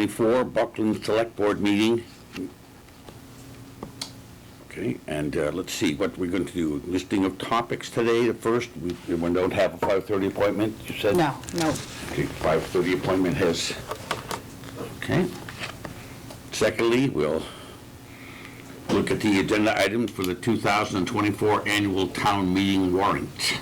24 Buckland Select Board meeting. Okay, and let's see what we're going to do. Listing of topics today. The first, we don't have a 5:30 appointment, you said? No. Okay, 5:30 appointment has, okay. Secondly, we'll look at the agenda items for the 2024 annual town meeting warrant.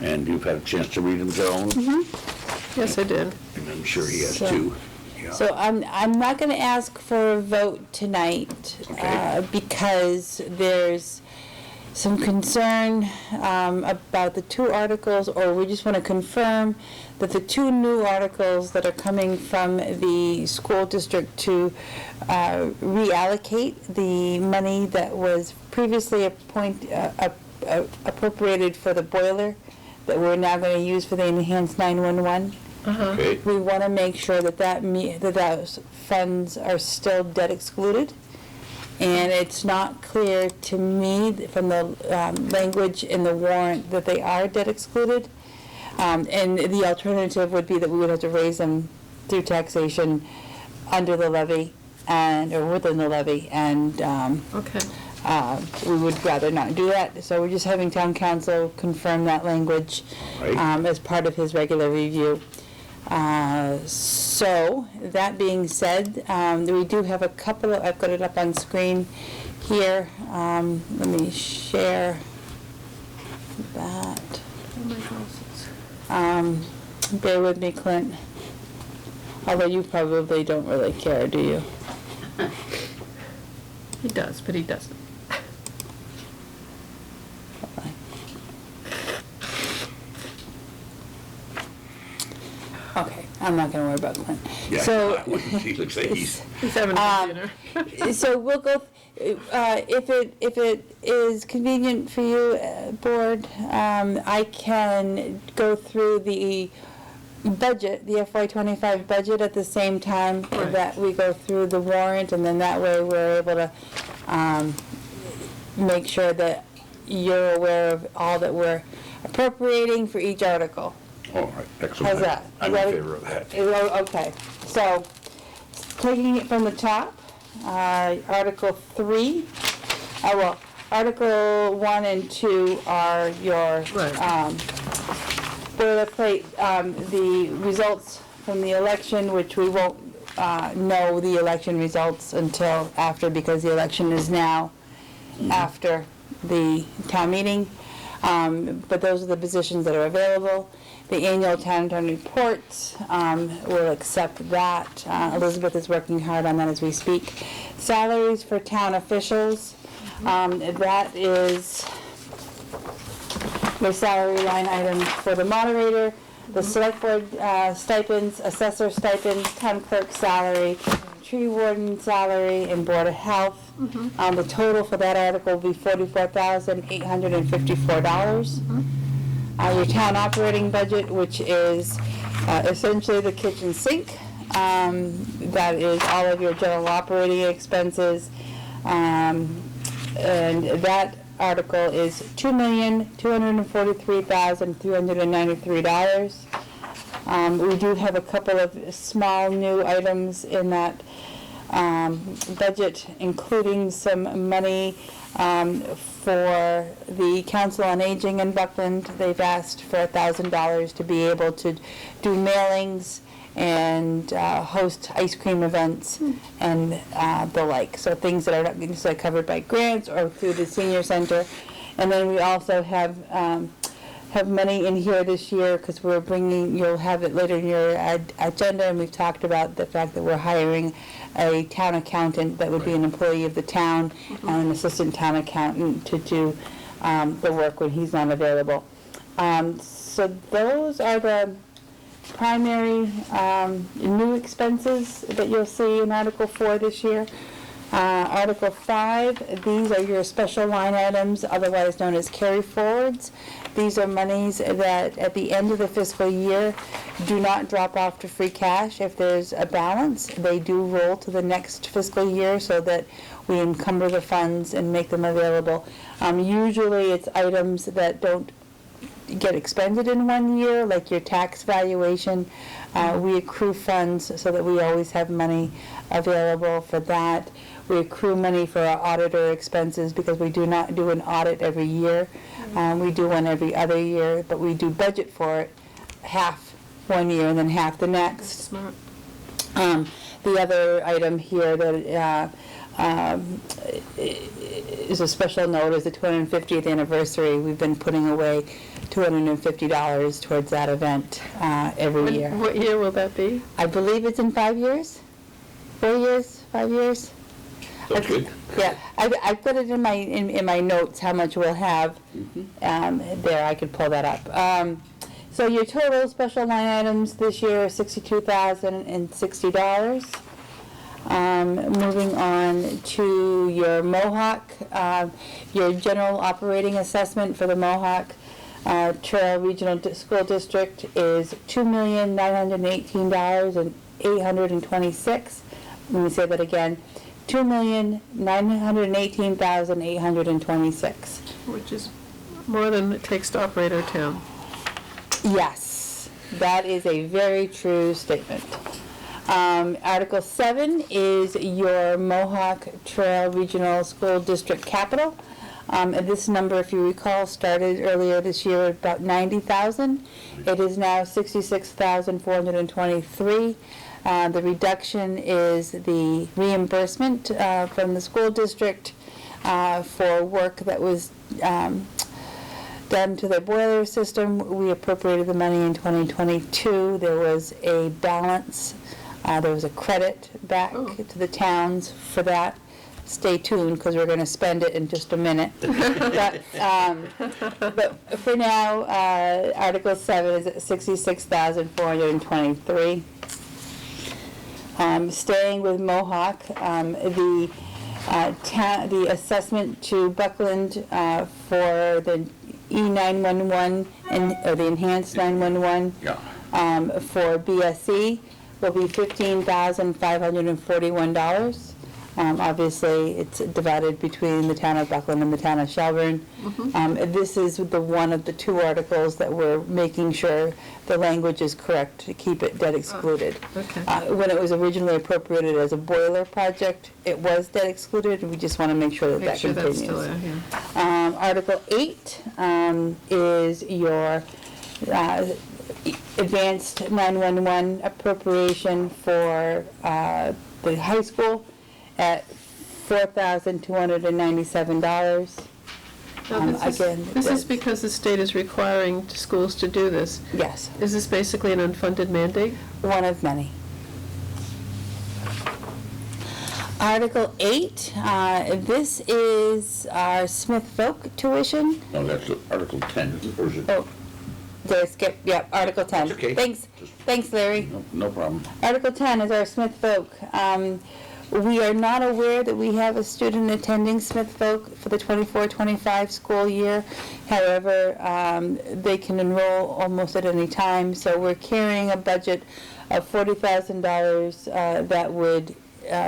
And you've had a chance to read them, Joan? Mm-hmm. Yes, I did. And I'm sure he has too. Yeah. So I'm not going to ask for a vote tonight, Okay. because there's some concern about the two articles, or we just want to confirm that the two new articles that are coming from the school district to reallocate the money that was previously appropriated for the boiler that we're now going to use for the enhanced 911. Okay. We want to make sure that those funds are still debt excluded. And it's not clear to me from the language in the warrant that they are debt excluded. And the alternative would be that we would have to raise them through taxation under the levy or within the levy. And Okay. we would rather not do that. So we're just having town council confirm that language Right. as part of his regular review. So that being said, we do have a couple of, I've got it up on screen here. Let me share that. Bear with me, Clint. Although you probably don't really care, do you? He does, but he doesn't. Okay, I'm not gonna worry about Clint. Yeah, So, he looks like he's, He's having a dinner. so we'll go, if it is convenient for you, board, I can go through the budget, the FY25 budget at the same time Right. that we go through the warrant, and then that way we're able to make sure that you're aware of all that we're appropriating for each article. all right, excellent. How's that? I'm Is in that- favor of that. Okay, so, taking it from the top, Article 3, Article 1 and 2 are your Right. boilerplate, the results from the election, which we won't know the election results until after, because the election is now after the town meeting. But those are the positions that are available. The annual town reports, we'll accept that. Elizabeth is working hard on that as we speak. Salaries for town officials, that is the salary line items for the moderator, the select board stipends, assessor stipends, town clerk salary, tree warden salary, and board of health. The total for that article will be $44,854. Your town operating budget, which is essentially the kitchen sink, that is all of your general operating expenses, and that article is $2,243,393. We do have a couple of small new items in that budget, including some money for the Council on Aging in Buckland. They've asked for $1,000 to be able to do mailings and host ice cream events and the like. So things that are not necessarily covered by grants or through the senior center. And then we also have money in here this year, because we're bringing, you'll have it later in your agenda, and we've talked about the fact that we're hiring a town accountant that would be an employee of the town, and an assistant town accountant to do the work when he's not available. So those are the primary new expenses that you'll see in Article 4 this year. Article 5, these are your special line items, otherwise known as carry forwards. These are monies that at the end of the fiscal year do not drop off to free cash. If there's a balance, they do roll to the next fiscal year so that we encumber the funds and make them available. Usually it's items that don't get expended in one year, like your tax valuation. We accrue funds so that we always have money available for that. We accrue money for our auditor expenses because we do not do an audit every year. We do one every other year, but we do budget for it, half one year and then half the next. Smart. The other item here that is a special note is the 250th anniversary. We've been putting away $250 towards that event every year. What year will that be? I believe it's in 5 years? 4 years? 5 years? That's good. Yeah, I put it in my notes how much we'll have. There, I could pull that up. So your total special line items this year are $62,060. Moving on to your Mohawk, your general operating assessment for the Mohawk Trail Regional School District is $2,918,826. Let me say that again, $2,918,826. Which is more than it takes to operate our town. Yes, that is a very true statement. Article 7 is your Mohawk Trail Regional School District capital. And this number, if you recall, started earlier this year at about 90,000. It is now 66,423. The reduction is the reimbursement from the school district for work that was done to the boiler system. We appropriated the money in 2022. There was a balance. There was a credit back to the towns for that. Stay tuned because we're going to spend it in just a minute. But for now, Article 7 is at 66,423. Staying with Mohawk, the assessment to Buckland for the E911 or the enhanced 911 for BSC will be $15,541. Obviously, it's divided between the town of Buckland and the town of Shelburne. This is the one of the two articles that we're making sure the language is correct to keep it debt excluded. Okay. When it was originally appropriated as a boiler project, it was debt excluded, and we just want to make sure that Make that sure continues. that's still there, yeah. Article 8 is your advanced 911 appropriation for the high school at $4,297. Now, Again, this is because the state is requiring schools to do this. Yes, Is this basically an unfunded mandate? one of many. Article 8, this is our Smith Folk tuition. No, that's Article 10, or is it? Oh, did I skip? Yeah, Article 10. That's okay. Thanks, Larry. No problem. Article 10 is our Smith Folk. We are not aware that we have a student attending Smith Folk for the 24-25 school year. However, they can enroll almost at any time, so we're carrying a budget of $40,000 that would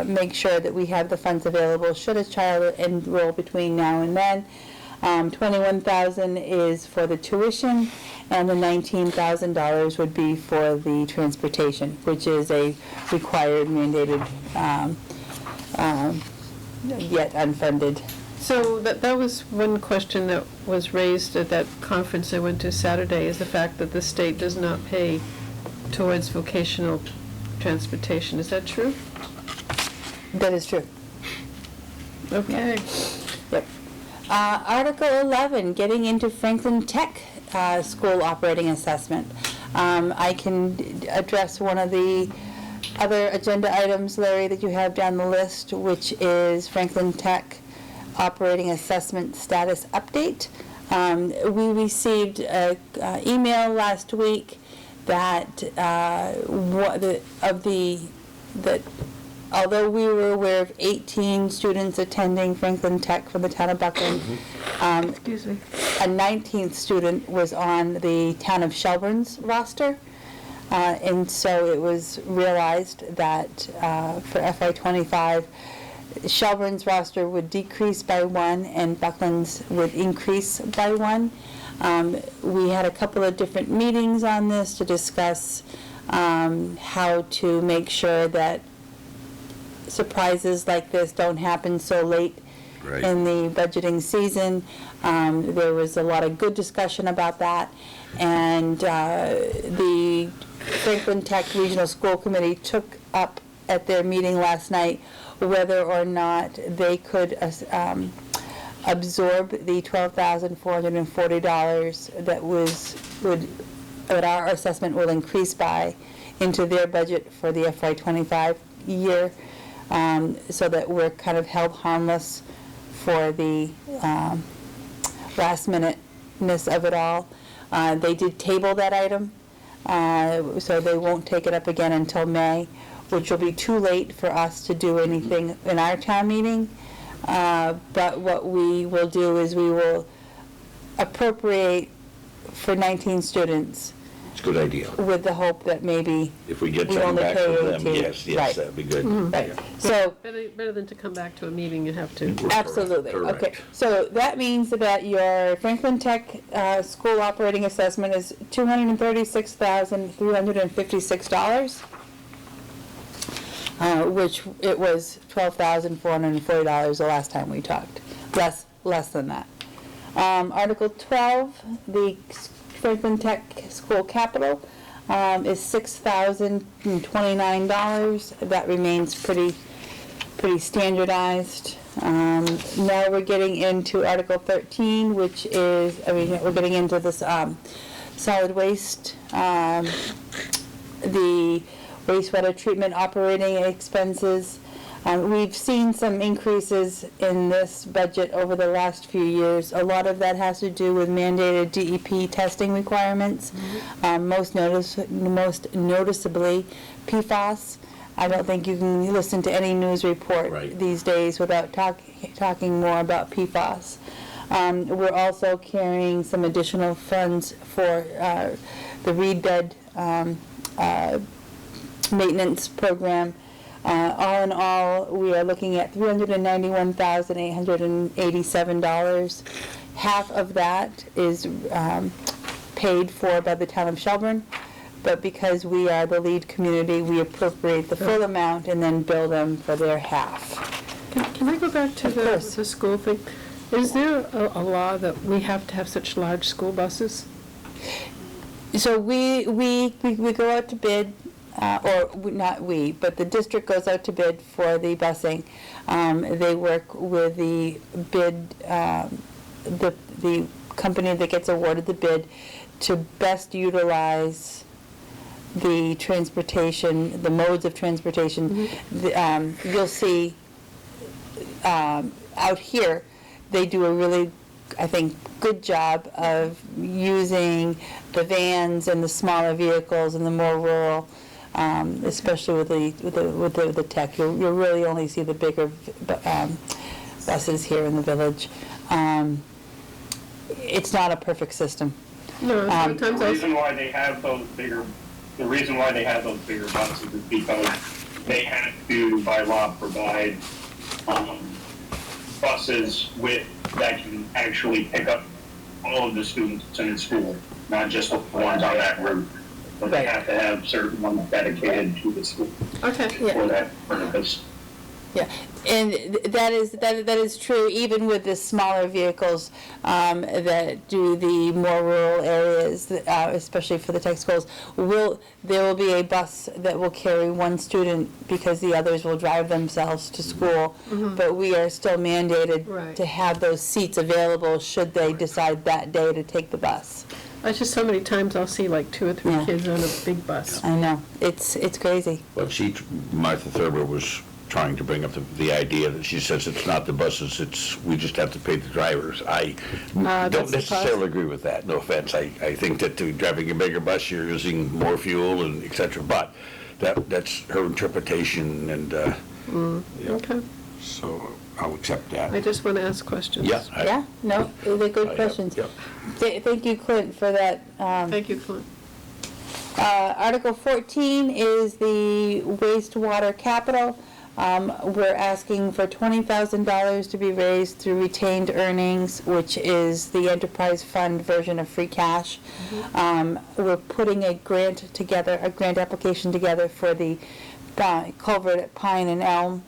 make sure that we have the funds available should a child enroll between now and then. $21,000 is for the tuition, and the $19,000 would be for the transportation, which is a required mandated, yet unfunded. So that was one question that was raised at that conference I went to Saturday, is the fact that the state does not pay towards vocational transportation. Is that true? That is true. Okay. Yep. Article 11, getting into Franklin Tech school operating assessment. I can address one of the other agenda items, Larry, that you have down the list, which is Franklin Tech operating assessment status update. We received an email last week that although we were aware of 18 students attending Franklin Tech from the town of Buckland, Excuse me. a 19th student was on the town of Shelburne's roster. And so it was realized that for FY25, Shelburne's roster would decrease by 1 and Buckland's would increase by 1. We had a couple of different meetings on this to discuss how to make sure that surprises like this don't happen so late Right. in the budgeting season. There was a lot of good discussion about that, and the Franklin Tech Regional School Committee took up at their meeting last night whether or not they could absorb the $12,440 that our assessment will increase by into their budget for the FY25 year, so that we're kind of held harmless for the last minuteness of it all. They did table that item, so they won't take it up again until May, which will be too late for us to do anything in our town meeting. But what we will do is we will appropriate for 19 students It's a good idea. with the hope that maybe If we get we something only back pay from them, 18. yes, Right. that'd be good. Right, Yeah. so, Better than to come back to a meeting and have to. absolutely, Correct. okay. So that means that your Franklin Tech school operating assessment is $236,356, which it was $12,440 the last time we talked, less than that. Article 12, the Franklin Tech School Capital, is $6,029. That remains pretty standardized. Now we're getting into Article 13, which is, we're getting into this solid waste, the wastewater treatment operating expenses. We've seen some increases in this budget over the last few years. A lot of that has to do with mandated DEP testing requirements, most noticeably PFAS. I don't think you can listen to any news report Right. these days without talking more about PFAS. We're also carrying some additional funds for the reed bed maintenance program. All in all, we are looking at $391,887. Half of that is paid for by the town of Shelburne, but because we are the lead community, we appropriate the full amount and then bill them for their half. Can I go back to Of course. the school thing? Is there a law that we have to have such large school buses? So we go out to bid, not we, but the district goes out to bid for the busing. They work with the bid, the company that gets awarded the bid to best utilize the transportation, the modes of transportation. You'll see out here, they do a really, I think, good job of using the vans and the smaller vehicles and the more rural, especially with the tech. You'll really only see the bigger buses here in the village. It's not a perfect system. No, sometimes The reason why they have those bigger buses is because they have to, by law, provide buses that can actually pick up all of the students in the school, not just the ones on that route. But they Right. have to have certain ones dedicated to the school Okay. for that purpose. Yeah, and that is true even with the smaller vehicles that do the more rural areas, especially for the tech schools. There will be a bus that will carry one student because the others will drive themselves to school. But we are still mandated Right. to have those seats available should they decide that day to take the bus. It's just so many times I'll see like 2 or 3 Yeah. kids on a big bus. I know, it's crazy. But Martha Thurber was trying to bring up the idea that she says it's not the buses, we just have to pay the drivers. I that's don't the necessarily agree with that, no offense. I think that driving a bigger bus, you're using more fuel and et cetera, but that's her interpretation and, yeah, Okay. so I'll accept I that. just want to ask questions. Yeah. Yeah, no, they're good questions. Yep. Thank you, Clint, for that. Thank you, Clint. Article 14 is the wastewater capital. We're asking for $20,000 to be raised through retained earnings, which is the enterprise fund version of free cash. We're putting a grant application together for the culvert at Pine and Elm.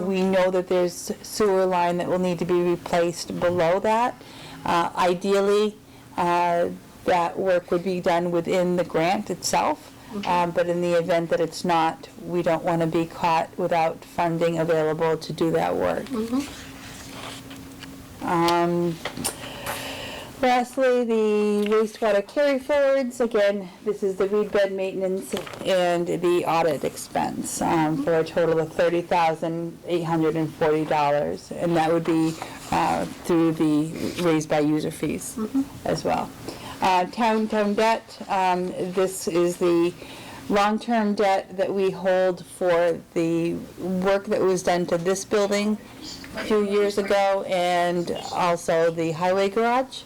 We know that there's sewer line that will need to be replaced below that. Ideally, that work would be done within the grant itself. But in the event that it's not, we don't want to be caught without funding available to do that work. Lastly, the wastewater carry forwards. Again, this is the reed bed maintenance and the audit expense for a total of $30,840, and that would be through the raised by user fees as well. Town debt, this is the long-term debt that we hold for the work that was done to this building a few years ago, and also the highway garage.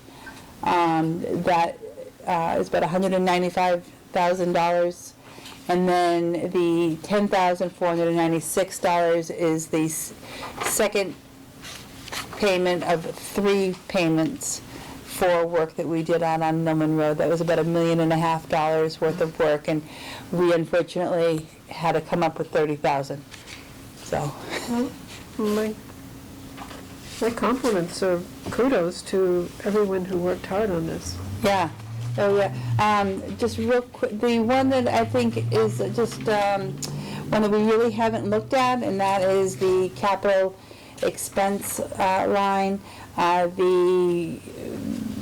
That is about $195,000. And then the $10,496 is the second payment of 3 payments for work that we did on Millman Road. That was about $1.5 million worth of work, and we unfortunately had to come up with $30,000. So, My compliments or kudos to everyone who worked hard on this. yeah. Oh, yeah. Just real quick, the one that I think is just one that we really haven't looked at, and that is the capital expense line. The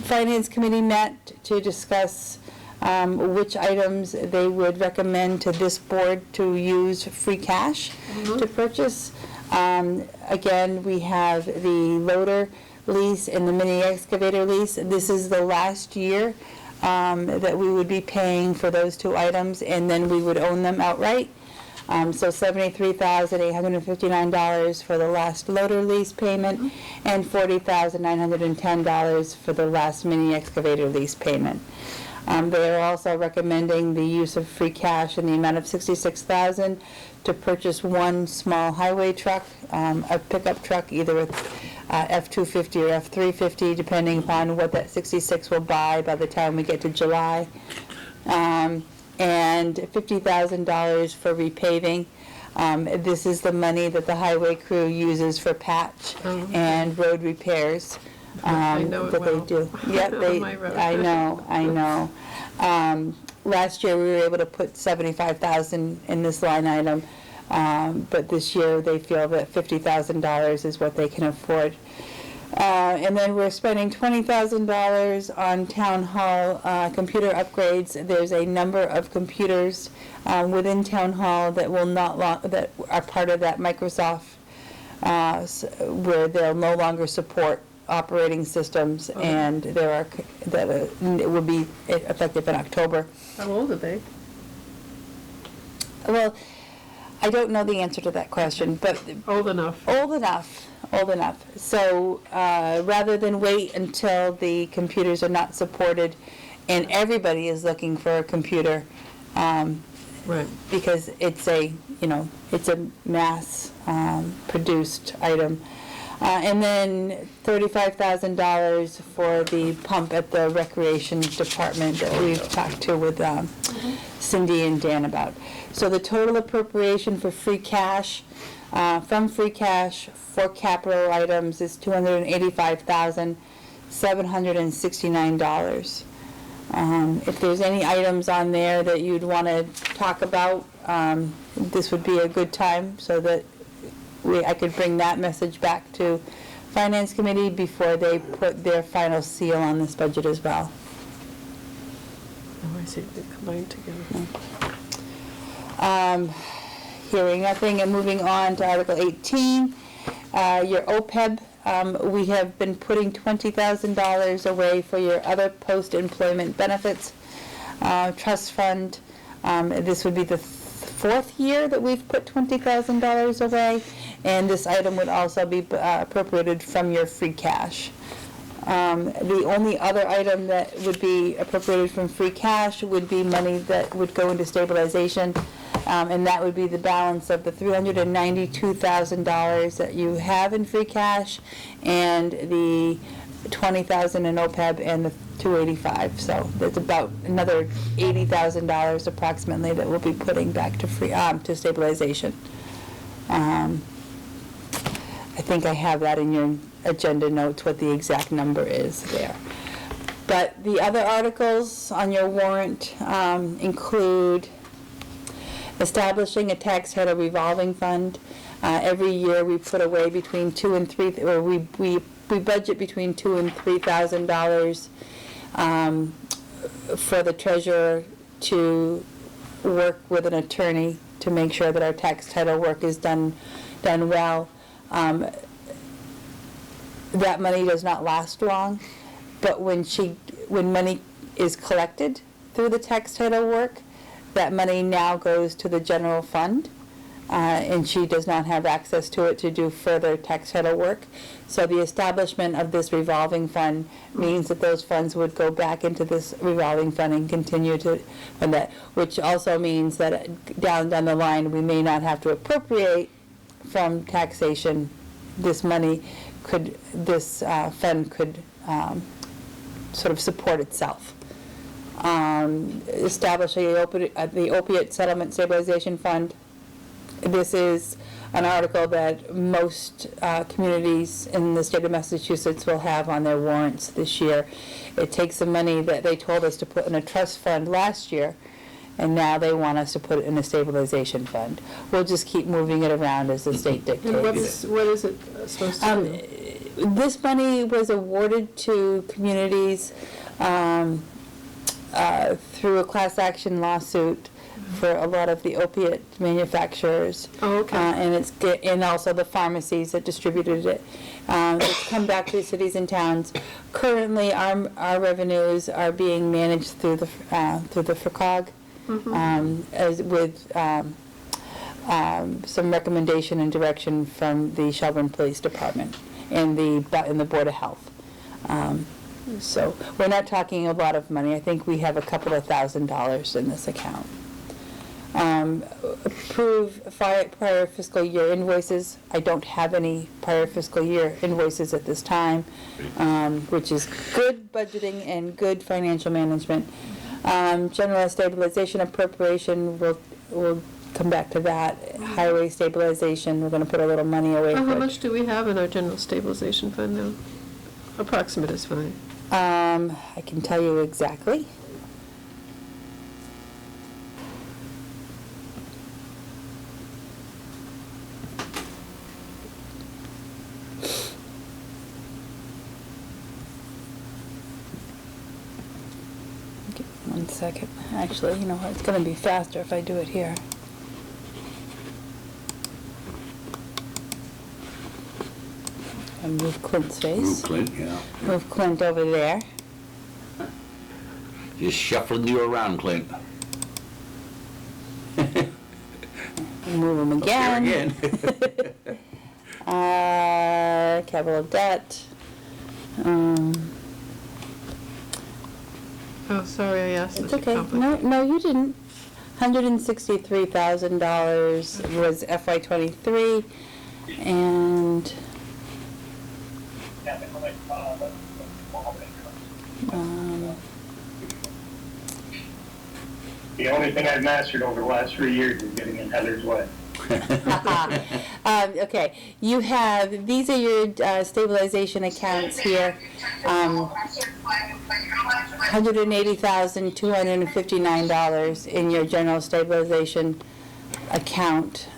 Finance Committee met to discuss which items they would recommend to this board to use free cash to purchase. Again, we have the loader lease and the mini excavator lease. This is the last year that we would be paying for those 2 items, and then we would own them outright. So $73,859 for the last loader lease payment, and $40,910 for the last mini excavator lease payment. They are also recommending the use of free cash in the amount of $66,000 to purchase 1 small highway truck, a pickup truck, either with F-250 or F-350, depending upon what that 66 will buy by the time we get to July. And $50,000 for repaving. This is the money that the highway crew uses for patch and road repairs. I know it that well. they do. Yep, On my road. I know. Last year, we were able to put $75,000 in this line item, but this year, they feel that $50,000 is what they can afford. And then we're spending $20,000 on town hall computer upgrades. There's a number of computers within town hall that will that are part of that Microsoft, where they'll no longer support operating systems, and it will be effective in October. How old are they? Well, I don't know the answer to that question, but Old enough. old enough. So rather than wait until the computers are not supported and everybody is looking for a computer, Right. because it's a mass produced item. And then $35,000 for the pump at the recreation department that we've talked to with Cindy and Dan about. So the total appropriation for free cash, from free cash for capital items is $285,769. If there's any items on there that you'd want to talk about, this would be a good time so that I could bring that message back to Finance Committee before they put their final seal on this budget as well. Oh, I see, they combined together. Hearing nothing and moving on to Article 18, your OPEB. We have been putting $20,000 away for your other post-employment benefits trust fund. This would be the 4th year that we've put $20,000 away, and this item would also be appropriated from your free cash. The only other item that would be appropriated from free cash would be money that would go into stabilization. And that would be the balance of the $392,000 that you have in free cash and the 20,000 in OPEB and the 285. So there's about another $80,000 approximately that we'll be putting back to to stabilization. I think I have that in your agenda notes, what the exact number is there. But the other articles on your warrant include establishing a tax title revolving fund. Every year we put away between $2,000 and $3,000, or we budget between $2,000 and $3,000 for the treasurer to work with an attorney to make sure that our tax title work is done well. That money does not last long, but when money is collected through the tax title work, that money now goes to the general fund, and she does not have access to it to do further tax title work. So the establishment of this revolving fund means that those funds would go back into this revolving fund and continue to fund that, which also means that down the line, we may not have to appropriate from taxation this money. This fund could sort of support itself. Establishing the opiate settlement stabilization fund. This is an article that most communities in the state of Massachusetts will have on their warrants this year. It takes the money that they told us to put in a trust fund last year, and now they want us to put it in a stabilization fund. We'll just keep moving it around as the state dictates. And what is it supposed to do? This money was awarded to communities through a class action lawsuit for a lot of the opiate manufacturers. Oh, okay. And also the pharmacies that distributed it. It's come back to the cities and towns. Currently, our revenues are being managed through the FRCOG, with some recommendation and direction from the Shelburne Police Department and the Board of Health. So we're not talking a lot of money. I think we have a couple of $1,000s in this account. Approve prior fiscal year invoices. I don't have any prior fiscal year invoices at this time, which is good budgeting and good financial management. General stabilization appropriation, we'll come back to that. Highway stabilization, we're going to put a little money away for How it. much do we have in our general stabilization fund now? Approximate is fine. I can tell you exactly. Okay, 1 second. Actually, you know what? It's going to be faster if I do it here. And move Clint's face. Move Clint, yeah. Move Clint over there. Just shuffling you around, Clint. Move him Up there again. Capital debt. Oh, sorry, I asked. It's such a okay. complicated- No, you didn't. $163,000 was FY23, and The only thing I've mastered over the last 3 years is getting in Heather's way. okay, you have, these are your stabilization accounts here. $180,259 in your general stabilization account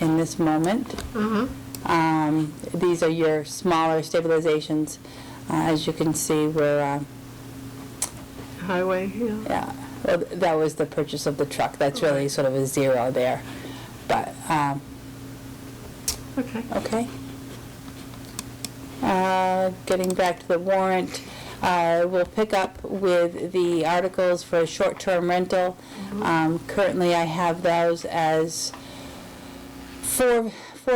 in this moment. These are your smaller stabilizations. As you can see, we're Highway, yeah. yeah. Well, that was the purchase of the truck. That's really sort of a zero there. But, Okay. okay. Getting back to the warrant, we'll pick up with the articles for short-term rental. Currently, I have those as four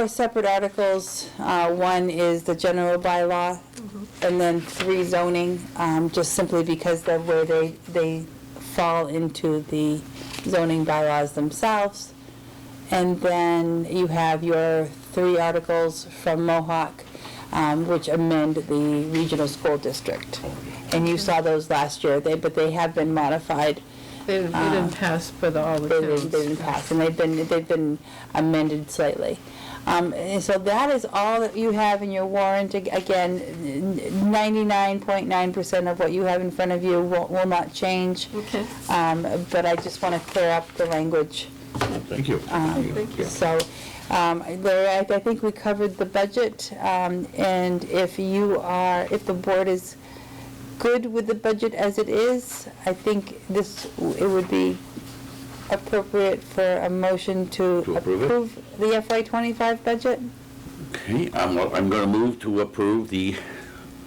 separate articles. One is the general bylaw, and then 3 zoning, just simply because of where they fall into the zoning bylaws themselves. And then you have your 3 articles from Mohawk, which amend the regional school district. And you saw those last year, but they have been modified. They didn't pass for all the They towns. didn't pass, and they've been amended slightly. And so that is all that you have in your warrant. Again, 99.9% of what you have in front of you will not change. Okay. But I just want to clear up the language. Thank you. Thank you. So, Larry, I think we covered the budget, and if the board is good with the budget as it is, I think it would be appropriate for a motion to approve it? approve the FY '25 budget. Okay, I'm going to move to approve the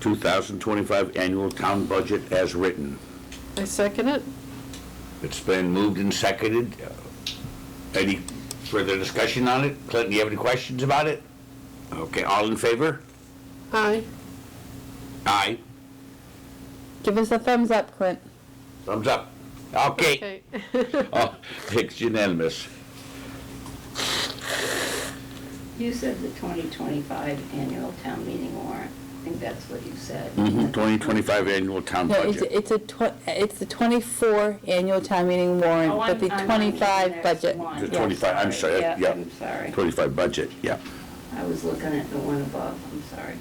2025 annual town budget as written. I second it. It's been moved and seconded. Any further discussion on it? Clinton, do you have any questions about it? Okay, all in favor? Aye. Aye. Give us a thumbs up, Clint. Thumbs up. Okay. Oh, it's unanimous. You said the 2025 annual town meeting warrant. I think that's what you said. 2025 annual town No, budget. it's the 24 annual town meeting warrant, Oh, but the I'm 25 on the budget. next one. The Yeah, 25, I'm sorry, yeah. I'm sorry. 25 budget, yeah. I was looking at the one above, I'm sorry.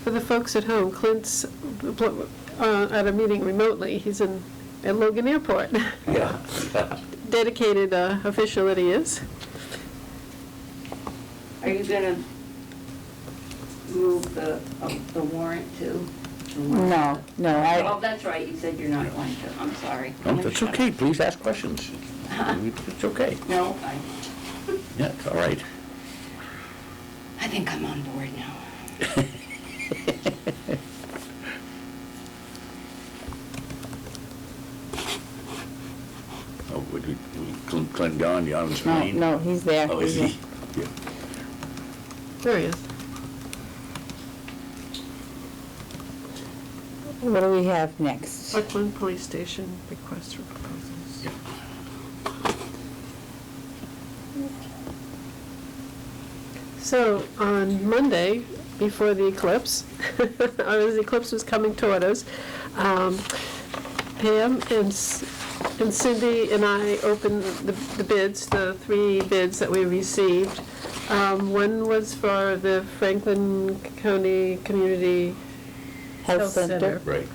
For the folks at home, Clint's at a meeting remotely. He's at Logan Airport. Yeah. Dedicated official that he is. Are you gonna move the warrant too? No, Oh, that's right, you said you're not going to, I'm sorry. No, that's okay, please ask questions. It's okay. No, Yeah, it's all right. I think I'm on board now. Oh, Clint gone, you on his no, screen? no, he's there. Oh, is He's he? there. Yeah. There he is. What do we have next? Buckland Police Station, request for proposals. Yeah. So on Monday, before the eclipse, as the eclipse was coming toward us, Pam and Cindy and I opened the bids, the 3 bids that we received. One was for the Franklin County Community Health Center. Right.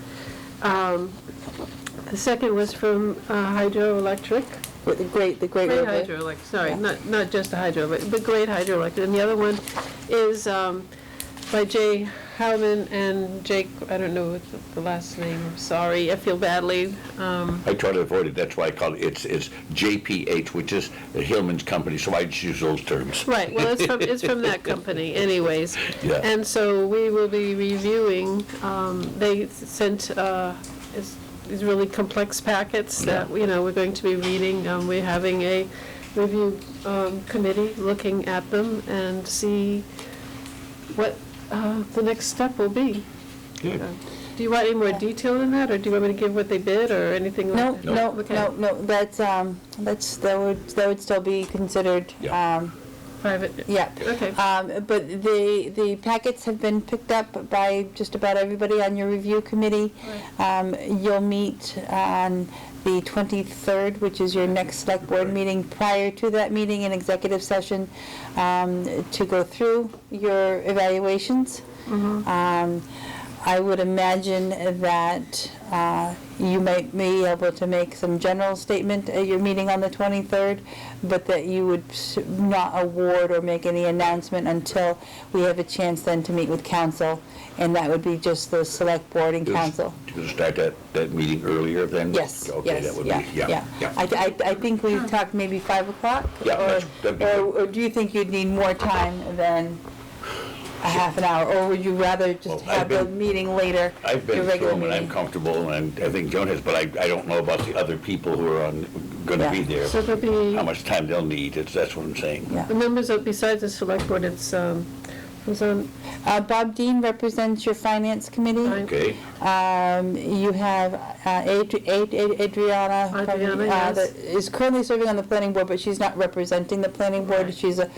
The second was from Hydroelectric. With the great Great river. Hydroelectric, sorry, Yeah. not just the hydro, but Great Hydroelectric. And the other one is by Jay Howman and Jake, I don't know the last name, I'm sorry, I feel badly. I try to avoid it, that's why I call it, it's JPH, which is Hillman's company, so I just use those terms. Right, well, it's from that company anyways. Yeah. And so we will be reviewing, they sent these really complex packets that, we're going to be reading. We're having a review committee looking at them and see what the next step will be. Good. Do you want any more detail in that, or do you want me to give what they bid, or anything like No, that? no, Okay. no, that would still be considered, Yeah. Private? yeah. Okay. But the packets have been picked up by just about everybody on your review committee. You'll meet on the 23rd, which is your next select board meeting. Prior to that meeting, an executive session to go through your evaluations. I would imagine that you might be able to make some general statement at your meeting on the 23rd, but that you would not award or make any announcement until we have a chance then to meet with council, and that would be just the select board and council. To start that meeting earlier then? Yes, Okay, yes, that would be, yeah. I think we talked maybe 5 o'clock? Yeah, that'd be good. Or do you think you'd need more time than a half an hour? Or would you rather just Well, I've have the been- meeting later? I've been your through regular them and I'm meeting? comfortable, and I think Joan has, but I don't know about the other people who are gonna be Yeah. there. So there'll be, How much time they'll need, that's what I'm saying. Yeah. the members of, besides the select board, it's Who's on? Bob Dean represents your finance committee. Fine. Okay, You have Adriana. Adriana, yes. That is currently serving on the planning board, but she's not representing the planning board. Right. She's a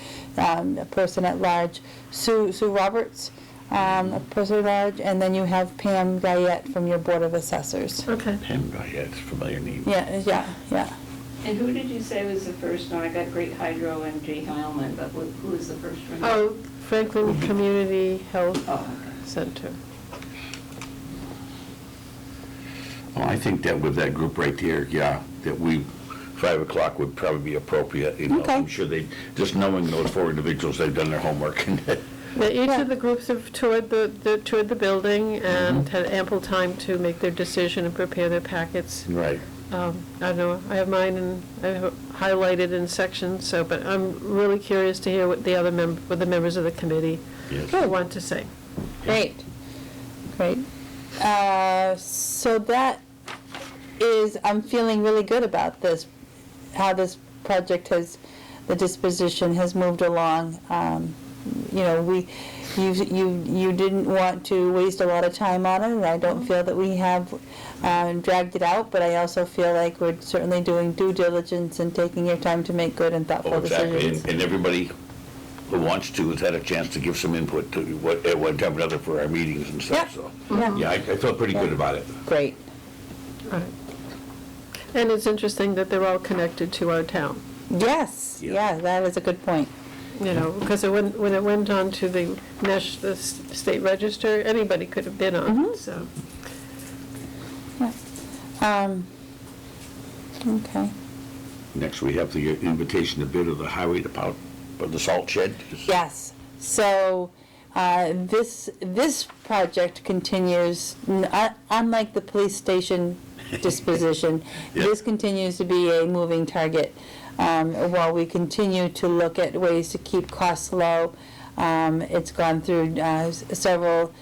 person at large. Sue Roberts, a person at large. And then you have Pam Guyette from your Board of Assessors. Okay. Pam, yeah, it's a familiar name. Yeah. And who did you say was the first one? I got Great Hydro and Jay Heilman, but who was the first one? Oh, Franklin Community Health Oh, okay. Center. Well, I think that with that group right there, yeah, that 5 o'clock would probably be appropriate. You know, Okay. I'm sure they, just knowing those 4 individuals, they've done their homework. Yeah, each Yeah. of the groups have toured the building and had ample time to make their decision and prepare their packets. Right. I don't know, I have mine and I have highlighted in sections, so, but I'm really curious to hear what the other what the members of the committee Yes. want to say. Great. So that is, I'm feeling really good about this, how this project the disposition has moved along. You didn't want to waste a lot of time on it, and I don't feel that we have dragged it out, but I also feel like we're certainly doing due diligence and taking your time to make good and thoughtful Oh, exactly. decisions. And everybody who wants to has had a chance to give some input to at one time or another for our meetings and stuff, so. Yeah, I felt pretty good about it. Great. Right. And it's interesting that they're all connected to our town, Yes, Yeah. that is a good point. because when it went on to the state register, anybody could have been on it, so. Okay. Next, we have the invitation to bid of the highway department, of the salt shed. Yes, so this project continues, unlike the police station disposition, this continues to be a moving target. While we continue to look at ways to keep costs low, it's gone through several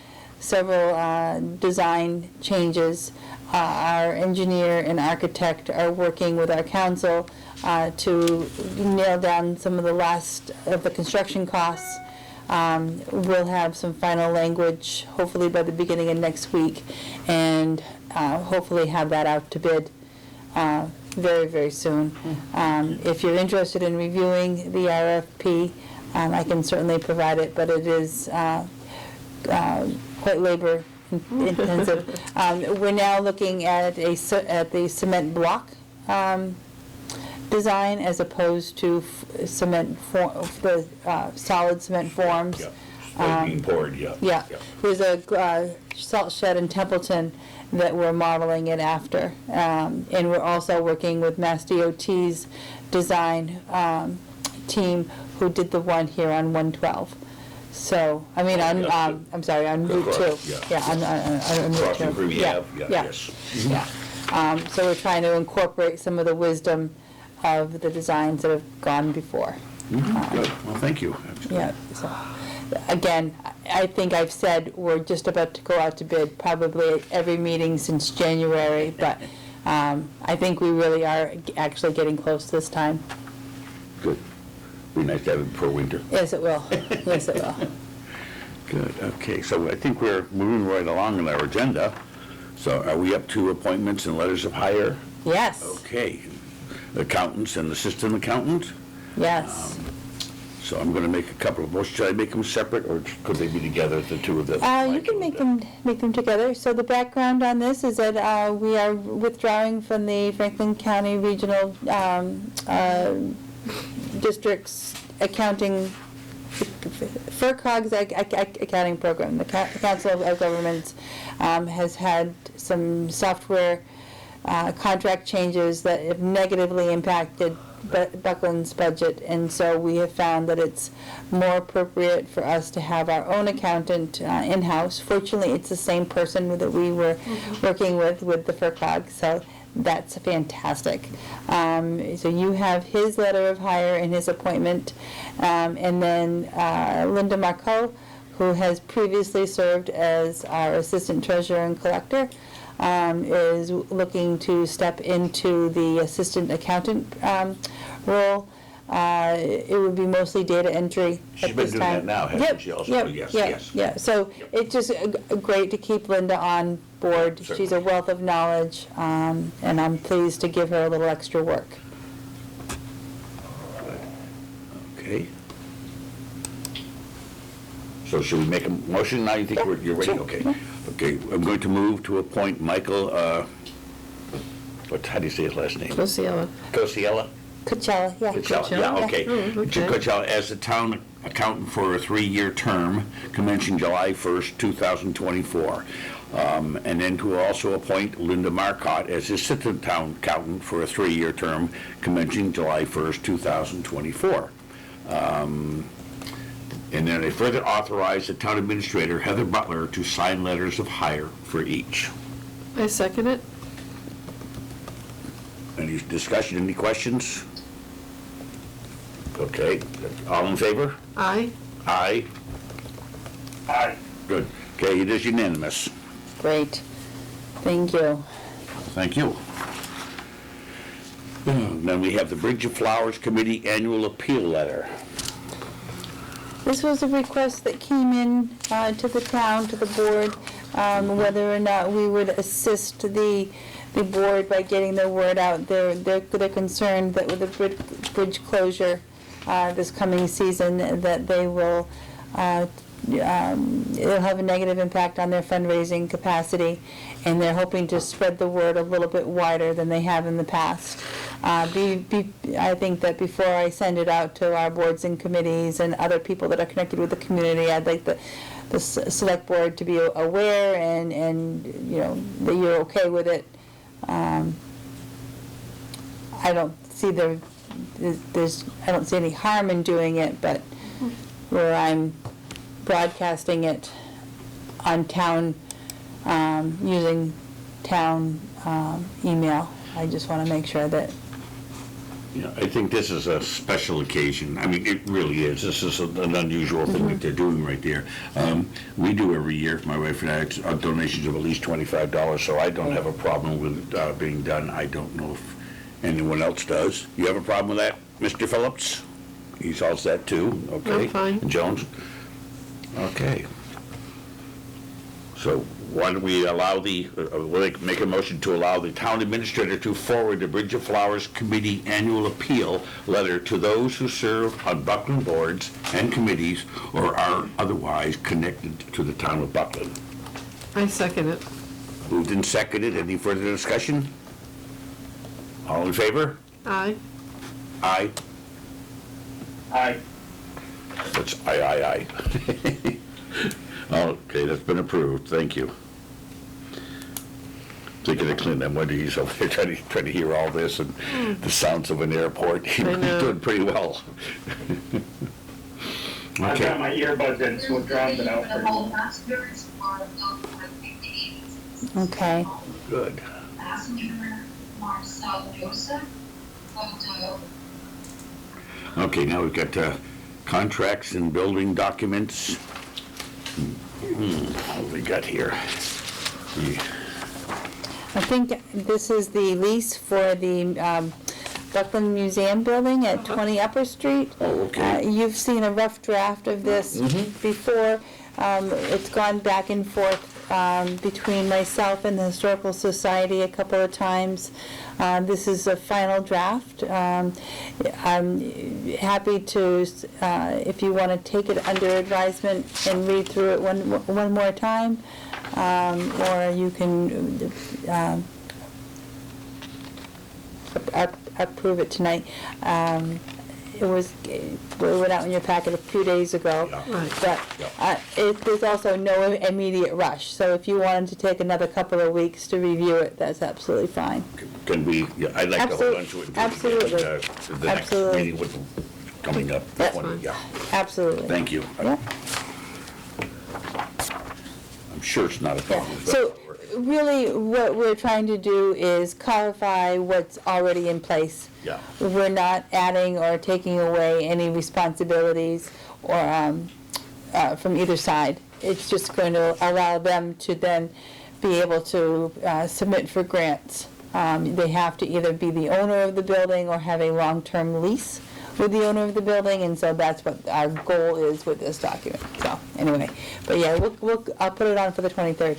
design changes. Our engineer and architect are working with our council to nail down some of the last of the construction costs. We'll have some final language hopefully by the beginning of next week, and hopefully have that out to bid very, very soon. If you're interested in reviewing the RFP, I can certainly provide it, but it is quite labor intensive. We're now looking at the cement block design as opposed to solid cement forms. Yeah, being poured, yeah. Yeah, there's a salt shed in Templeton that we're modeling it after. And we're also working with Mass DOT's design team who did the one here on 112. So, I mean, I'm sorry, on Route 2. Yeah. On Route 2. Crossing Privy Ave, yes. Yeah. So we're trying to incorporate some of the wisdom of the designs that have gone before. Good, well, thank you. Yeah, so, again, I think I've said we're just about to go out to bid probably at every meeting since January, but I think we really are actually getting close this time. Good. Be nice to have it before winter. Yes, it will. Yes, it will. Good, okay, so I think we're moving right along in our agenda. So are we up to appointments and letters of hire? Yes, Okay, accountants and assistant accountants. yes. So I'm going to make a couple of motions. Should I make them separate, or could they be together, the two of them? You can make them together. So the background on this is that we are withdrawing from the Franklin County Regional District's accounting, FERCog's accounting program. The Council of Governments has had some software contract changes that have negatively impacted Buckland's budget, and so we have found that it's more appropriate for us to have our own accountant in-house. Fortunately, it's the same person that we were working with the FERCog, so that's fantastic. So you have his letter of hire and his appointment, and then Linda Marco, who has previously served as our assistant treasurer and collector, is looking to step into the assistant accountant role. it would be mostly data entry She's at been this doing that time. now, hasn't Yep, she also? yep, Yes, yep, yes. Yeah, so it's just great to keep Linda on board. She's Certainly. a wealth of knowledge, and I'm pleased to give her a little extra work. Okay. So should we make a motion now? You think you're ready? Sure. Okay. Yeah. Okay, I'm going to move to appoint Michael, how do you say his last name? Luciella. Cosiella? Coachella, yeah. Coachella, yeah, okay. Oh, okay. Jim Coachella as the town accountant for a 3-year term commencing July 1st, 2024. And then to also appoint Linda Marcotte as assistant town accountant for a 3-year term commencing July 1st, 2024. And then they further authorize the town administrator, Heather Butler, to sign letters of hire for each. I second it. Any discussion, any questions? Okay, all in favor? Aye. Aye. Aye. Good. Okay, it is unanimous. Great, thank you. Thank you. Then we have the Bridge of Flowers Committee Annual Appeal Letter. This was a request that came in to the town, to the board, whether or not we would assist the board by getting their word out. They're concerned that with the bridge closure this coming season, that they will, it'll have a negative impact on their fundraising capacity, and they're hoping to spread the word a little bit wider than they have in the past. I think that before I send it out to our boards and committees and other people that are connected with the community, I'd like the select board to be aware and you know, that you're okay with it. I don't see I don't see any harm in doing it, but where I'm broadcasting it on town, using town email, I just want to make sure that. Yeah, I think this is a special occasion. I mean, it really is. This is an unusual thing that they're doing right there. We do every year, my wife and I, it's donations of at least $25, so I don't have a problem with it being done. I don't know if anyone else does. You have a problem with that, Mr. Phillips? He's all set too, okay? I'm fine. And Jones? Okay. So why don't we allow make a motion to allow the town administrator to forward the Bridge of Flowers Committee Annual Appeal Letter to those who serve on Buckland boards and committees or are otherwise connected to the town of Buckland. I second it. Moved and seconded. Any further discussion? All in favor? Aye. Aye. Aye. That's aye. Okay, that's been approved. Thank you. Thinking of Clint, I'm wondering, he's over there trying to hear all this and the sounds of an airport. He's know. doing pretty well. I've got Okay, my earbuds in, so it drowns it out for me. Okay. good. Passenger Marcel Joseph, photo. Okay, now we've got contracts and building documents. What do we got here? I think this is the lease for the Buckland Museum building at 20 Upper Street. Oh, okay. You've seen a rough draft of this before. It's gone back and forth between myself and the Historical Society a couple of times. This is a final draft. I'm happy to, if you want to take it under advisement and read through it one more time, or you can approve it tonight. It went out in your packet a few days ago. Yeah. But there's also no immediate rush. So if you wanted to take another couple of weeks to review it, that's absolutely fine. Can we, I'd like to hold on to it. until Absolutely. the next Absolutely. meeting with, coming up. That's 20, fine. yeah. Absolutely. Thank you. Yeah. I'm sure it's not a problem. Yeah. So really what we're trying to do is codify what's already in place. Yeah. We're not adding or taking away any responsibilities or from either side. It's just going to allow them to then be able to submit for grants. They have to either be the owner of the building or have a long-term lease with the owner of the building, and so that's what our goal is with this document. So, anyway, but yeah, I'll put it on for the 23rd.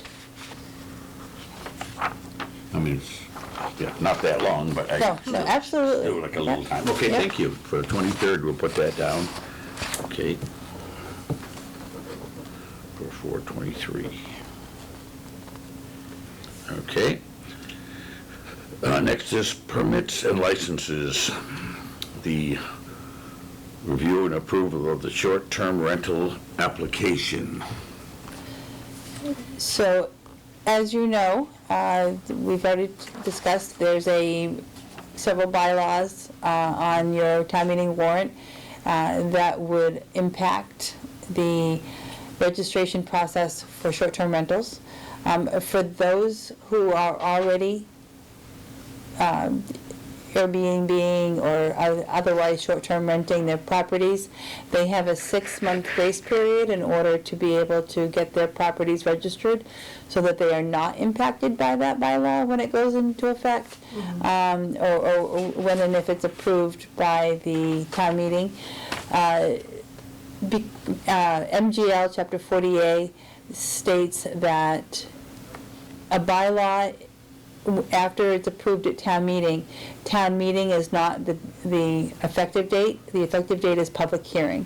I mean, it's, yeah, not that long, but I. No, absolutely. Do like a little time. Okay, Yep. thank you. For the 23rd, we'll put that down. Okay. For 4/23. Okay. Next is permits and licenses. The review and approval of the short-term rental application. So, as you know, we've already discussed, there's several bylaws on your town meeting warrant that would impact the registration process for short-term rentals. For those who are already Airbnb or otherwise short-term renting their properties, they have a 6-month grace period in order to be able to get their properties registered so that they are not impacted by that bylaw when it goes into effect, or when and if it's approved by the town meeting. MGL Chapter 40A states that a bylaw, after it's approved at town meeting is not the effective date. The effective date is public hearing.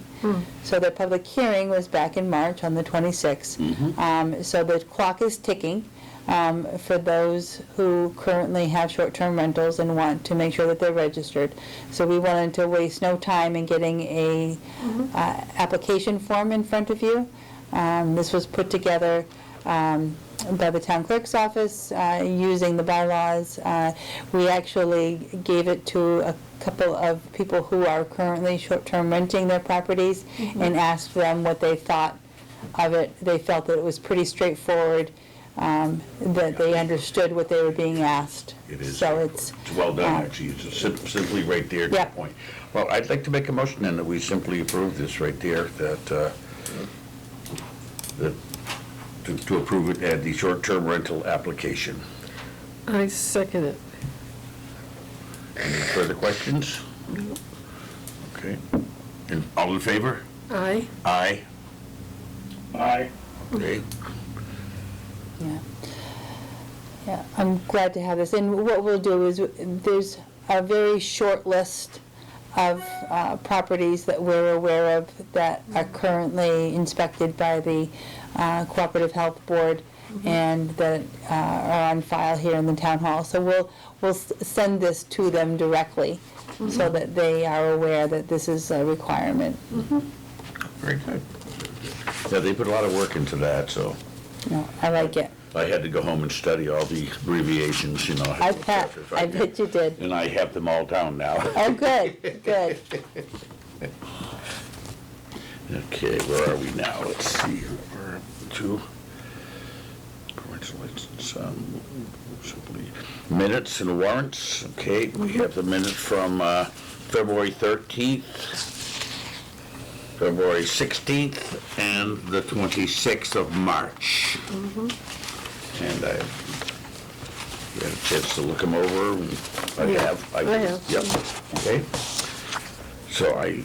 So the public hearing was back in March on the 26th. So the clock is ticking for those who currently have short-term rentals and want to make sure that they're registered. So we wanted to waste no time in getting a application form in front of you. This was put together by the town clerk's office using the bylaws. We actually gave it to a couple of people who are currently short-term renting their properties and asked them what they thought of it. They felt that it was pretty straightforward, that they understood what they were being asked. It is. So it's well done, actually. It's simply right there to the Yep. point. Well, I'd like to make a motion then that we simply approve this right there, that to approve it at the short-term rental application. I second it. Any further questions? Okay. And all in favor? Aye. Aye. Aye. Okay. Yeah, I'm glad to have this. And what we'll do is, there's a very short list of properties that we're aware of that are currently inspected by the Cooperative Health Board and that are on file here in the town hall. So we'll send this to them directly so that they are aware that this is a requirement. Very good. Yeah, they put a lot of work into that, so No, I like it. I had to go home and study all the abbreviations, you know. I bet you did. And I have them all down now. Oh, good, good. Okay, where are we now? Let's see, we're up to simply minutes and warrants. Okay, we have the minutes from February 13th, February 16th, and the 26th of March. And I had a chance to look them over, and I have. I have. Yep, okay. So I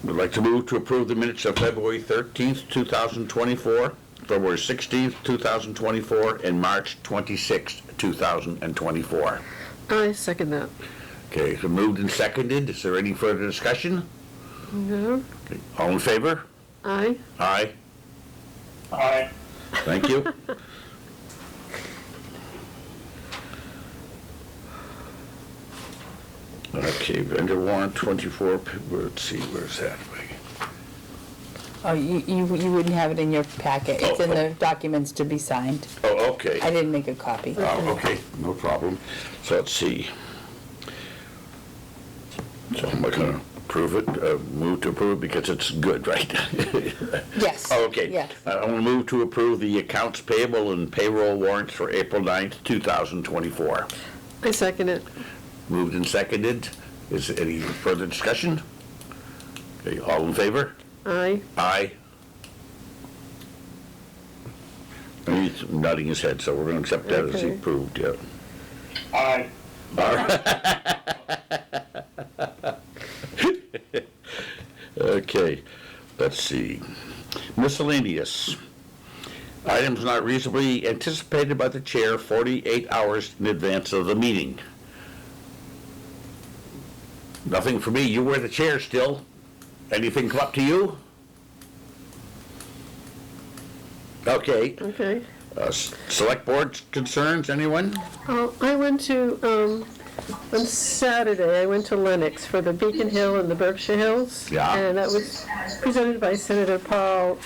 would like to move to approve the minutes of February 13th, 2024, February 16th, 2024, and March 26th, 2024. I second that. Okay, so moved and seconded. Is there any further discussion? No? Okay, all in favor? Aye. Aye. Aye. Thank you. Okay, vendor warrant 24, let's see, where's that? Oh, you wouldn't have it in your packet. It's in the documents to be signed. Oh, okay. I didn't make a copy. Oh, okay, no problem. So let's see. So I'm not gonna approve it, move to approve it because it's good, right? Yes. Okay. Yes. I want to move to approve the accounts payable and payroll warrants for April 9th, 2024. I second it. Moved and seconded. Is there any further discussion? Okay, all in favor? Aye. Aye. And he's nodding his head, so we're going to accept that as Okay. approved, yeah. Aye. Okay, let's see. Miscellaneous. Items not reasonably anticipated by the chair 48 hours in advance of the meeting. Nothing for me. You were the chair still. Anything come up to you? Okay. Okay. Select board concerns, anyone? I went to, on Saturday, I went to Lenox for the Beacon Hill and the Berkshire Hills. Yeah. And that was presented by Senator Paul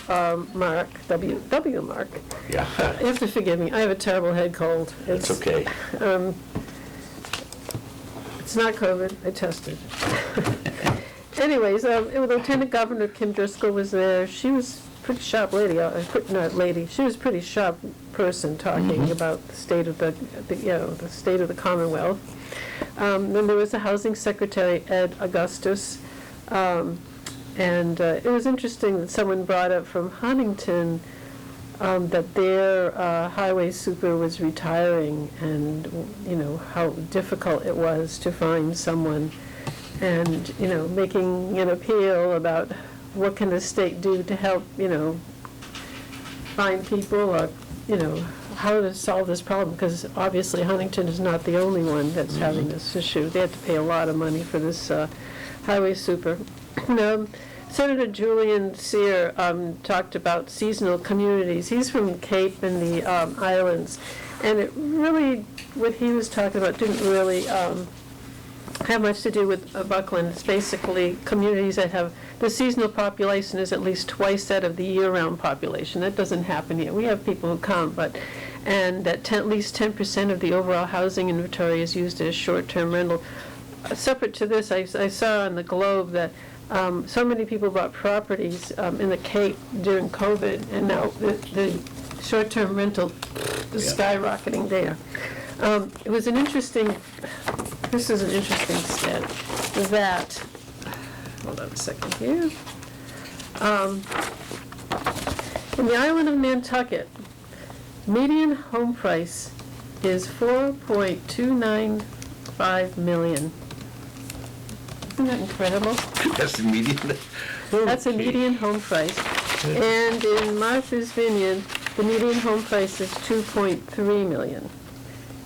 Mark, W. Mark. Yeah. You have to forgive me, I have a terrible head cold. It's okay. It's not COVID, I tested. Anyways, Lieutenant Governor Kim Driscoll was there. She was a pretty sharp lady, she was a pretty sharp person talking about the state of the state of the Commonwealth. Then there was the Housing Secretary, Ed Augustus, and it was interesting that someone brought up from Huntington that their highway super was retiring, and how difficult it was to find someone, and making an appeal about what can the state do to help find people, or how to solve this problem, because obviously Huntington is not the only one that's having this issue. They had to pay a lot of money for this highway super. Senator Julian Sear talked about seasonal communities. He's from Cape and the islands, and it really, what he was talking about didn't really have much to do with Buckland. It's basically communities that have, the seasonal population is at least twice that of the year-round population. That doesn't happen here. We have people who come, and that at least 10% of the overall housing inventory is used as short-term rental. Separate to this, I saw on the Globe that so many people bought properties in the Cape during COVID, and now the short-term rental is skyrocketing there. It was an interesting, this is an interesting stat, that, hold on a second here. In the island of Nantucket, median home price is $4.295 million. Isn't that incredible? That's the median? That's a median home price. And in Martha's Vineyard, the median home price is $2.3 million.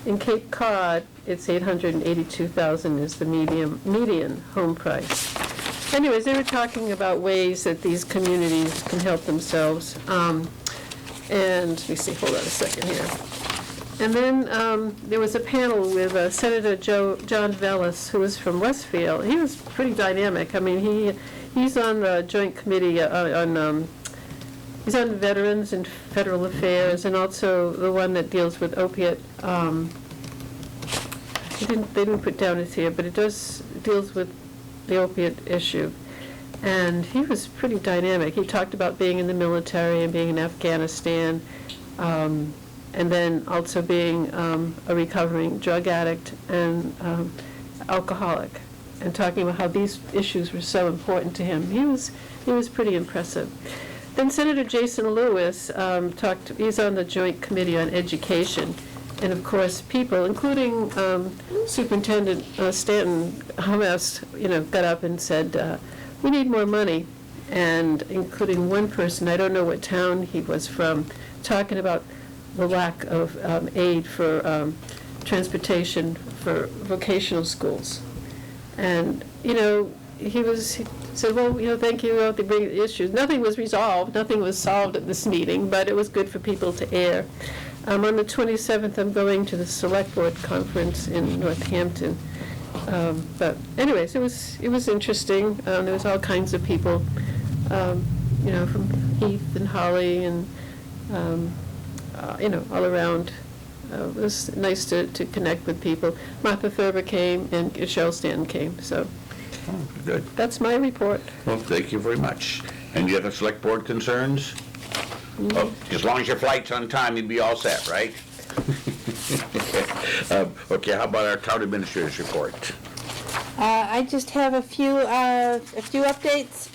In Cape Cod, it's $882,000 is the median home price. Anyways, they were talking about ways that these communities can help themselves. And let me see, hold on a second here. And then there was a panel with Senator John Velis, who was from Westfield. He was pretty dynamic. I mean, he's on the Joint Committee he's on Veterans and Federal Affairs, and also the one that deals with opiate. They didn't put down it here, but it deals with the opiate issue. And he was pretty dynamic. He talked about being in the military and being in Afghanistan. And then also being a recovering drug addict and alcoholic, and talking about how these issues were so important to him. He was pretty impressive. Then Senator Jason Lewis he's on the Joint Committee on Education, and of course people, including Superintendent Stanton Hamas, got up and said, we need more money, and including one person, I don't know what town he was from, talking about the lack of aid for transportation for vocational schools. And, he said, well, thank you, the big issues. Nothing was resolved, nothing was solved at this meeting, but it was good for people to air. On the 27th, I'm going to the Select Board Conference in Northampton. But anyways, it was interesting. There was all kinds of people, from Heath and Holly and, all around. It was nice to connect with people. Martha Thurber came and Cheryl Stanton came, so. Oh, good. That's my report. Well, thank you very much. Any other select board concerns? Oh, as long as your flight's on time, you'd be all set, right? Okay, how about our town administrator's report? I just have a few updates.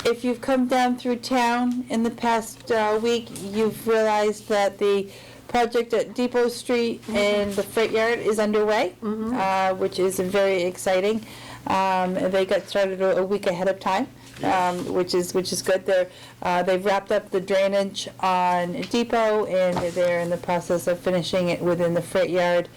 If you've come down through town in the past week, you've realized that the project at Depot Street and the freight yard is underway, which is very exciting. They got started a week ahead of time, which is good. They've wrapped up the drainage on Depot, and they're in the process of finishing it within the freight yard.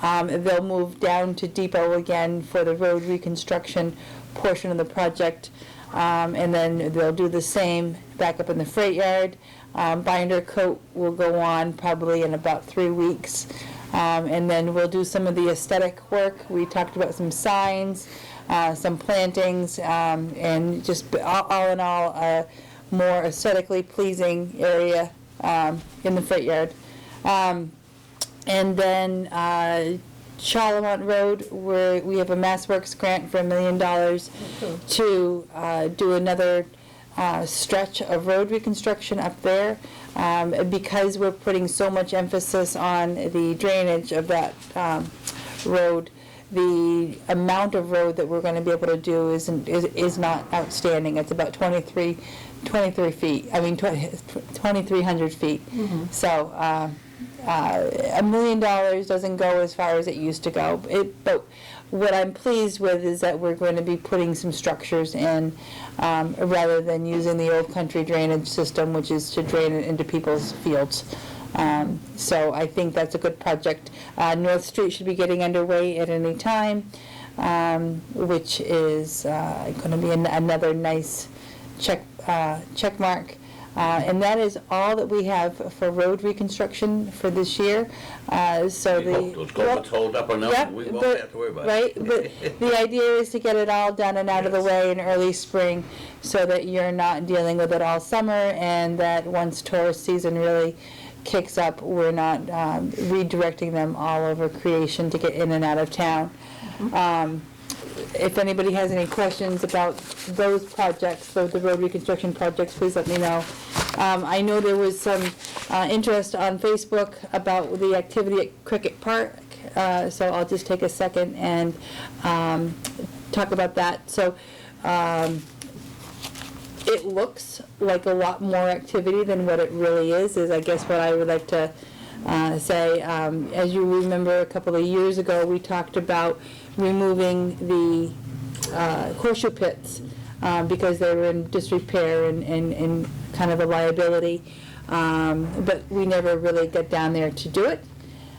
They'll move down to Depot again for the road reconstruction portion of the project, and then they'll do the same back up in the freight yard. Binder coat will go on probably in about 3 weeks, and then we'll do some of the aesthetic work. We talked about some signs, some plantings, and just all in all, a more aesthetically pleasing area in the freight yard. And then Charlemont Road, where we have a MassWorks grant for $1 million to do another stretch of road reconstruction up there. Because we're putting so much emphasis on the drainage of that road, the amount of road that we're going to be able to do is not outstanding. It's about 23 feet, 2,300 feet. So $1 million doesn't go as far as it used to go. But what I'm pleased with is that we're going to be putting some structures in rather than using the old country drainage system, which is to drain it into people's fields. So I think that's a good project. North Street should be getting underway at any time, which is going to be another nice check mark. And that is all that we have for road reconstruction for this year. So We hope those culverts hold up enough, Yep, and we won't but- have to worry about it. Right, but the idea is to get it all done and out of the way in early spring, so that you're not dealing with it all summer, and that once tourist season really kicks up, we're not redirecting them all over creation to get in and out of town. If anybody has any questions about those projects, the road reconstruction projects, please let me know. I know there was some interest on Facebook about the activity at Cricket Park, so I'll just take a second and talk about that. So it looks like a lot more activity than what it really is I guess what I would like to say. As you remember, a couple of years ago, we talked about removing the horseshoe pits because they were in disrepair and kind of a liability, but we never really got down there to do it.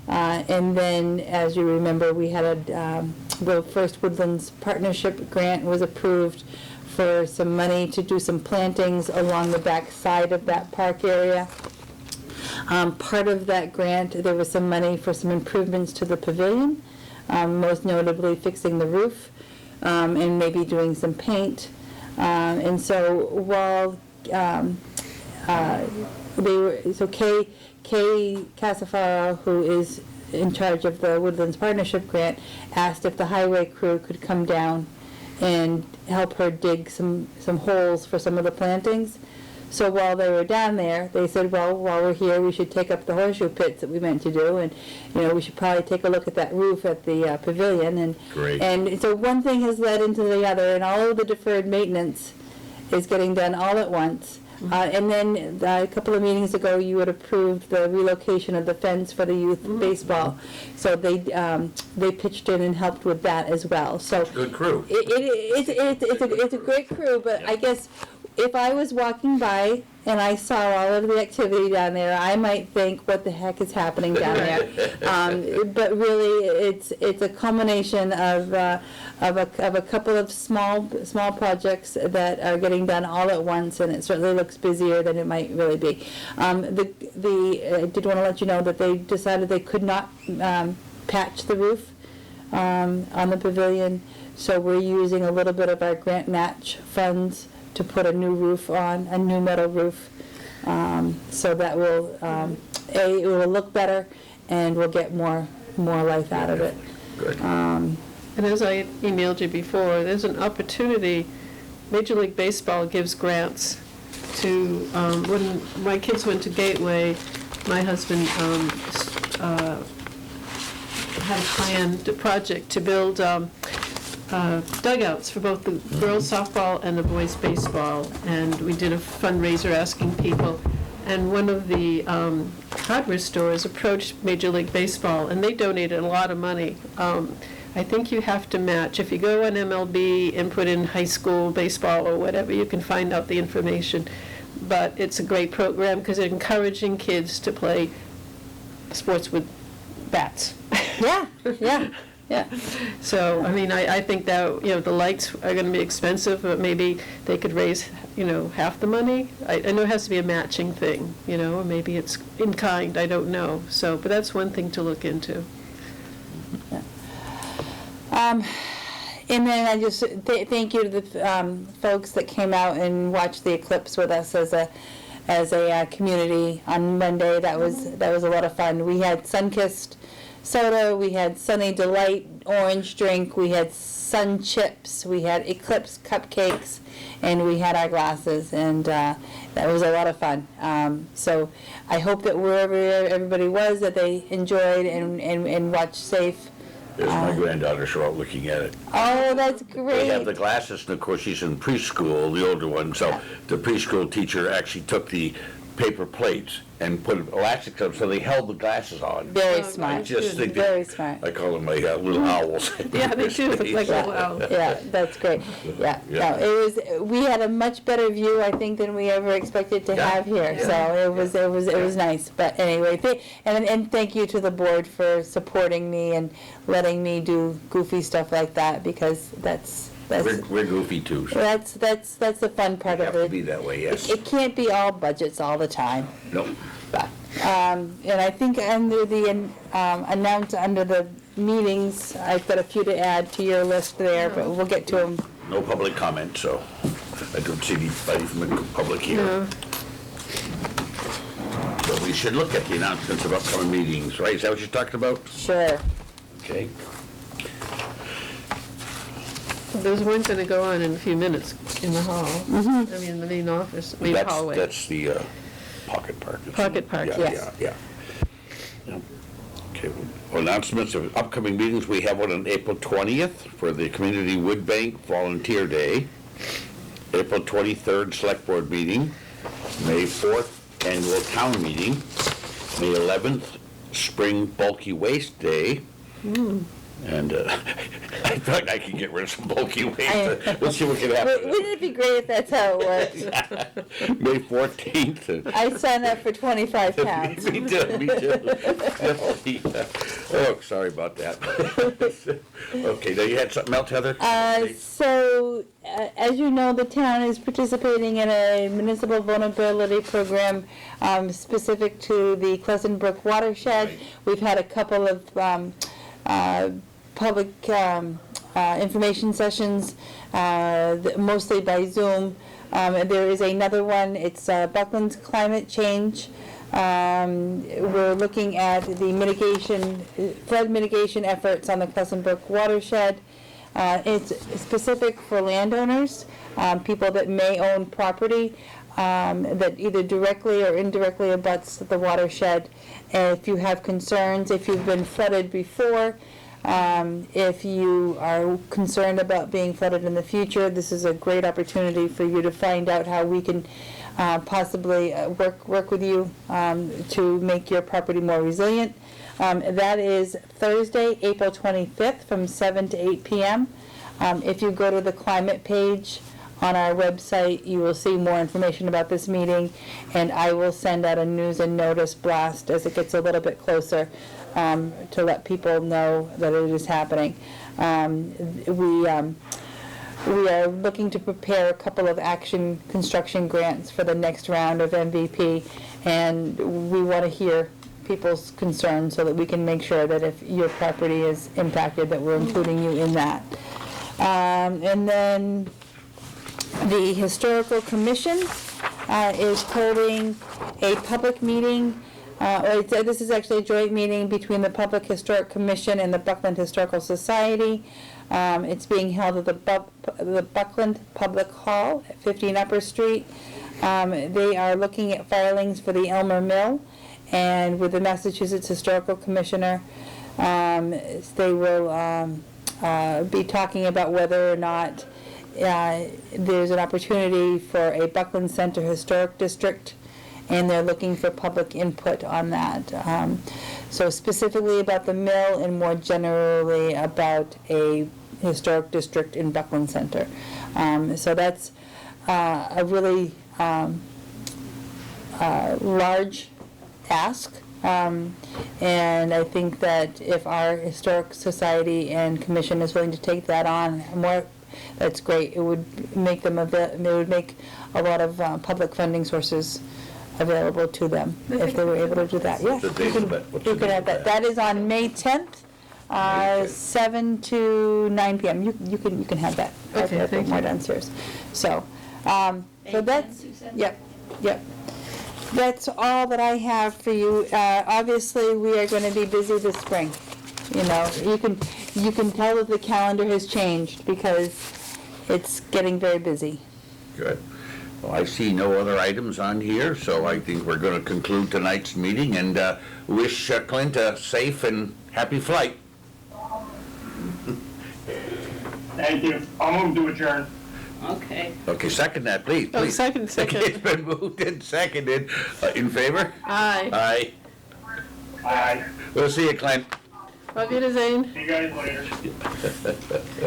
And then, as you remember, we had the first Woodlands Partnership grant was approved for some money to do some plantings along the back side of that park area. Part of that grant, there was some money for some improvements to the pavilion, most notably fixing the roof, and maybe doing some paint. And so while Kay Casafaro, who is in charge of the Woodlands Partnership grant, asked if the highway crew could come down and help her dig some holes for some of the plantings. So while they were down there, they said, well, while we're here, we should take up the horseshoe pits that we meant to do, and we should probably take a look at that roof at the pavilion. And Great. And so one thing has led into the other, and all of the deferred maintenance is getting done all at once. And then a couple of meetings ago, you had approved the relocation of the fence for the youth baseball. So they pitched in and helped with that as well. So Good crew. it's a great crew, but I guess if I was walking by and I saw all of the activity down there, I might think, what the heck is happening down there? But really, it's a culmination of a couple of small projects that are getting done all at once, and it certainly looks busier than it might really be. I did want to let you know that they decided they could not patch the roof on the pavilion, so we're using a little bit of our grant match funds to put a new roof on, a new metal roof, so that will, it will look better, and we'll get more life out of it. Good. And as I emailed you before, there's an opportunity. Major League Baseball gives grants to, when my kids went to Gateway, my husband had a planned project to build dugouts for both the girls softball and the boys baseball, and we did a fundraiser asking people, and one of the hardware stores approached Major League Baseball, and they donated a lot of money I think you have to match. If you go on MLB and put in high school baseball or whatever, you can find out the information. But it's a great program because it's encouraging kids to play sports with bats. Yeah, yeah, yeah. So, I mean, I think that, the lights are going to be expensive, but maybe they could raise, half the money. I know it has to be a matching thing, or maybe it's in kind, I don't know. So, but that's one thing to look into. And then I just thank you to the folks that came out and watched the eclipse with us as a community on Monday. That was a lot of fun. We had sun-kissed soda, we had Sunny Delight orange drink, we had sun chips, we had eclipse cupcakes, and we had our glasses, and that was a lot of fun. So I hope that wherever everybody was, that they enjoyed and watched safe. There's my granddaughter, she's out looking at it. Oh, that's They have the great. glasses, and of course, she's in preschool, the older one, so the preschool teacher actually took the paper plates and put elastic on, so they held the glasses on. Very Oh, I smart, just think very that, smart. I call them my little owls. Yeah, they do, look like Yeah. a wow. Yeah, that's great. Yeah, Yeah. no, we had a much better view, I think, than we ever expected to Yeah. have here. So it was nice. But anyway, and thank you to the board for supporting me and letting me do goofy stuff like that, because that's We're goofy too, so that's the fun part we have of to be it. that way, yes. It can't be all budgets all the time. No, But, and I think under the, under the meetings, I've got a few to add to your list there, but we'll get to them. no public comment, so I don't see anybody from the public here. No. But we should look at the announcements of upcoming meetings, right? Is that what you're talking about? Sure. Okay. There's one going to go on in a few minutes in the hall. I mean, the main office, main hallway. That's the Pocket Park. Pocket Park, Yeah, yes. Yeah. Okay, well, announcements of upcoming meetings, we have one on April 20th for the Community Wood Bank Volunteer Day. April 23rd, Select Board meeting. May 4th, Annual Town Meeting. May 11th, Spring Bulky Waste Day. And I thought I could get rid of some bulky waste. We'll see what can happen. Wouldn't it be great if that's how it works? May 14th. I signed up for 25 pounds. Me too. Oh, sorry about that. Okay, now you had something else, Heather? So, as you know, the town is participating in a municipal vulnerability program specific to the Pleasant Brook watershed. Right. We've had a couple of public information sessions, mostly by Zoom. There is another one, it's Buckland's climate change. We're looking at the flood mitigation efforts on the Pleasant Brook watershed. It's specific for landowners, people that may own property that either directly or indirectly abuts the watershed. And if you have concerns, if you've been flooded before, if you are concerned about being flooded in the future, this is a great opportunity for you to find out how we can possibly work with you to make your property more resilient. That is Thursday, April 25th from 7 to 8 p.m. If you go to the climate page on our website, you will see more information about this meeting, and I will send out a news and notice blast as it gets a little bit closer to let people know that it is happening. We are looking to prepare a couple of action construction grants for the next round of MVP, and we want to hear people's concerns so that we can make sure that if your property is impacted, that we're including you in that. And then the Historical Commission is holding a public meeting. This is actually a joint meeting between the Public Historic Commission and the Buckland Historical Society. It's being held at the Buckland Public Hall at 15 Upper Street. They are looking at filings for the Elmer Mill, and with the Massachusetts Historical Commissioner, they will be talking about whether or not there's an opportunity for a Buckland Center Historic District, and they're looking for public input on that. So specifically about the mill and more generally about a historic district in Buckland Center. So that's a really large ask. And I think that if our Historic Society and Commission is willing to take that on, that's great. It would make them it would make a lot of public funding sources available to them if they were able to do that. Yeah, What's the date of that? What's the you can date have of that. that? That is on May 10th, 7 to 9 p.m. You can have that. Okay, I've got thank more you. downstairs. So, May so that's 10th, you said? yep. That's all that I have for you. Obviously, we are going to be busy this spring. You know, you can tell that the calendar has changed because it's getting very busy. Good. Well, I see no other items on here, so I think we're going to conclude tonight's meeting and wish Clint a safe and happy flight. Thank you. I'll move to adjourn. Okay. Okay, second that, please, Oh, please. second. It's been moved and seconded. In favor? Aye. Aye. Bye. We'll see you, Clint. Auf Wiedersehen. See you guys later.